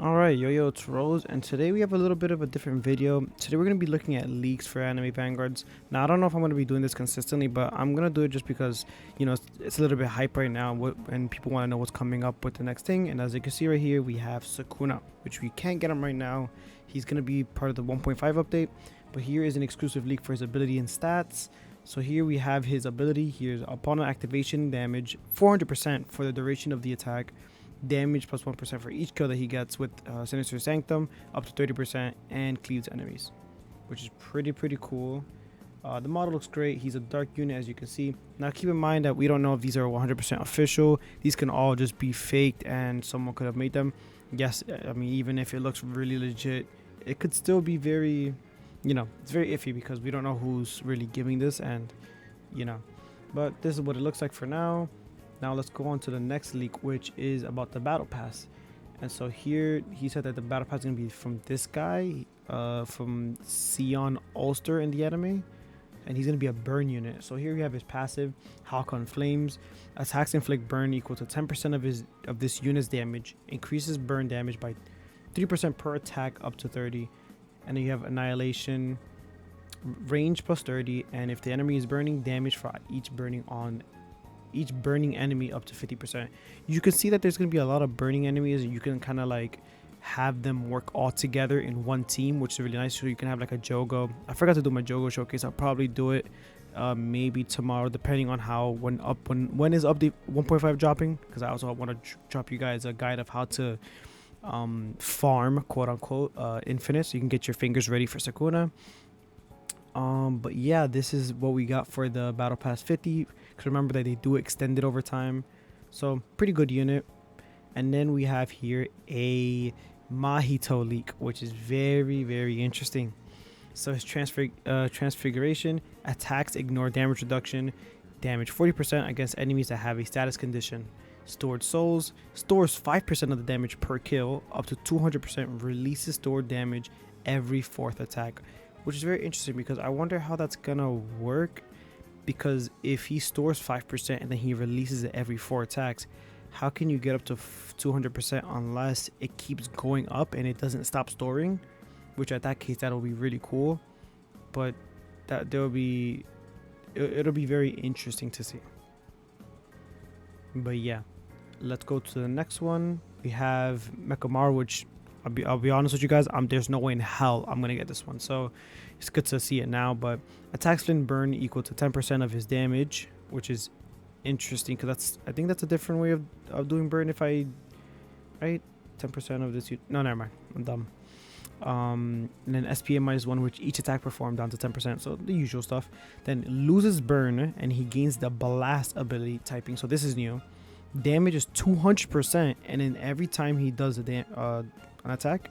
Alright, yo, it's Rose, and today we have a little bit of a different video. Today we're going to be looking at leaks for anime Vanguards. Now, I don't know if I'm going to be doing this consistently, but I'm going to do it just because, it's a little bit hype right now, and people want to know what's coming up with the next thing. And as you can see right here, we have Sukuna, which we can't get him right now. He's going to be part of the 1.5 update, but here is an exclusive leak for his ability and stats. So here we have his ability. Here's upon activation damage, 400% for the duration of the attack. Damage plus 1% for each kill that he gets with Sinister Sanctum, up to 30%, and cleaves enemies, which is pretty cool. The model looks great. He's a dark unit, as you can see. Now keep in mind that we don't know if these are 100% official. These can all just be faked and someone could have made them. Yes, I mean, even if it looks really legit, it could still be very, it's very iffy because we don't know who's really giving this, and but this is what it looks like for now. Now let's go on to the next leak, which is about the battle pass. And so here he said that the battle pass is going to be from this guy, from Sion Ulster in the anime, and he's going to be a burn unit. So here we have his passive, Hawk on Flames. Attacks inflict burn equal to 10% of this unit's damage. Increases burn damage by 3% per attack up to 30. And then you have Annihilation, range plus 30, and if the enemy is burning, damage for each burning enemy up to 50%. You can see that there's going to be a lot of burning enemies, and you can kind of like have them work all together in one team, which is really nice. So you can have like a Jogo. I forgot to do my Jogo showcase. I'll probably do it maybe tomorrow, depending on how when is update 1.5 dropping, because I also want to drop you guys a guide of how to farm, quote unquote, infinite, so you can get your fingers ready for Sukuna. But yeah, this is what we got for the Battle Pass 50. Because remember that they do extend it over time. So pretty good unit. And then we have here a Mahito leak, which is very interesting. So his transfiguration, attacks ignore damage reduction, damage 40% against enemies that have a status condition. Stored souls, stores 5% of the damage per kill, up to 200%, releases stored damage every 4th attack. Which is very interesting because I wonder how that's gonna work, because if he stores 5% and then he releases it every 4 attacks, how can you get up to 200% unless it keeps going up and it doesn't stop storing? Which at that case, that'll be really cool, but it'll be very interesting to see. But yeah, let's go to the next one. We have Mechamaru, which I'll be honest with you guys, there's no way in hell I'm gonna get this one, so it's good to see it now. But attacks flint burn equal to 10% of his damage, which is interesting because I think that's a different way of doing burn. If I right 10% of this, no, never mind, I'm dumb. And then SPA -1, which each attack performed down to 10%, so the usual stuff. Then loses burn and he gains the blast ability typing, so this is new. Damage is 200%, and then every time he does an attack,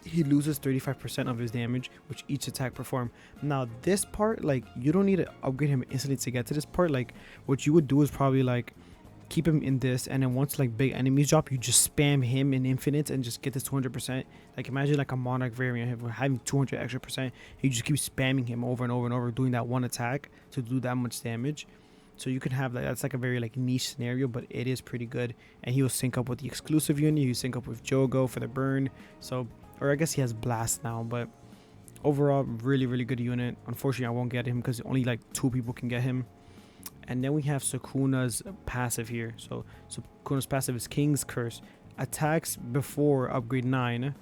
he loses 35% of his damage, which each attack perform. Now this part, like, you don't need to upgrade him instantly to get to this part. Like, what you would do is probably like keep him in this, and then once like big enemies drop, you just spam him in infinite and just get this 200%. Like, imagine like a Monarch variant having 200 extra percent. You just keep spamming him over and over, doing that one attack to do that much damage. So you can have that's like a very like niche scenario, but it is pretty good. And he will sync up with the exclusive unit. He will sync up with Jogo for the burn. So, or I guess he has blast now, but overall really good unit. Unfortunately, I won't get him because only like 2 people can get him. And then we have Sukuna's passive here. So Sukuna's passive is King's Curse. Attacks before upgrade 9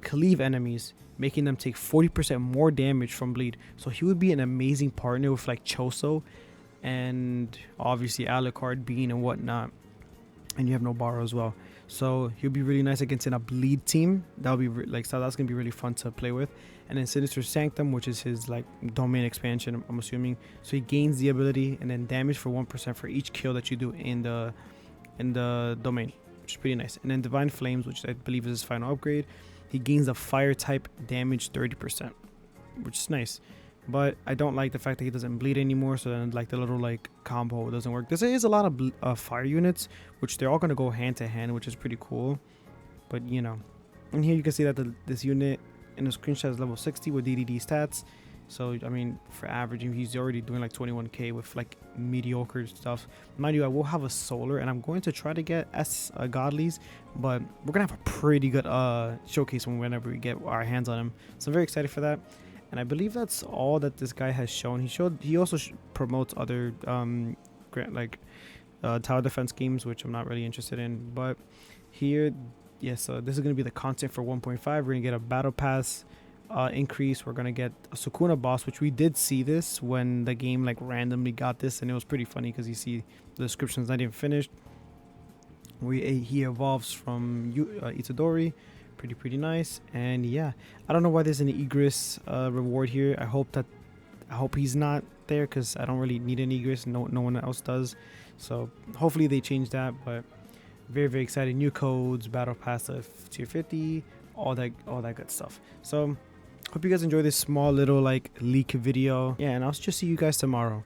cleave enemies, making them take 40% more damage from bleed. So he would be an amazing partner with like Choso and obviously Alucard, Bean, and whatnot. And you have Nobara as well, so he'll be really nice against in a bleed team. That'll be so that's gonna be really fun to play with. And then Sinister Sanctum, which is his like domain expansion, I'm assuming. So he gains the ability and then damage for 1% for each kill that you do in the domain, which is pretty nice. And then Divine Flames, which I believe is his final upgrade, he gains the fire type damage 30%, which is nice. But I don't like the fact that he doesn't bleed anymore, so then like the little like combo doesn't work. There is a lot of fire units, which they're all going to go hand to hand, which is pretty cool. But and here you can see that this unit in the screenshot is level 60 with DDD stats. So I mean, for averaging, he's already doing like 21k with like mediocre stuff. Mind you, I will have a solar, and I'm going to try to get godlies, but we're gonna have a pretty good showcase whenever we get our hands on him. So I'm very excited for that. And I believe that's all that this guy has shown. He also promotes other tower defense schemes, which I'm not really interested in. But here, yeah, so this is going to be the content for 1.5. We're going to get a battle pass increase. We're going to get a Sukuna boss, which we did see this when the game like randomly got this, and it was pretty funny because you see the description's not even finished. He evolves from Itadori. Pretty nice. And yeah, I don't know why there's an Egress reward here. I hope he's not there, because I don't really need an Egress. No one else does. So hopefully they change that. But very excited. New codes, battle pass of tier 50, all that good stuff. So hope you guys enjoy this small little like leak video. Yeah, and I'll just see you guys tomorrow.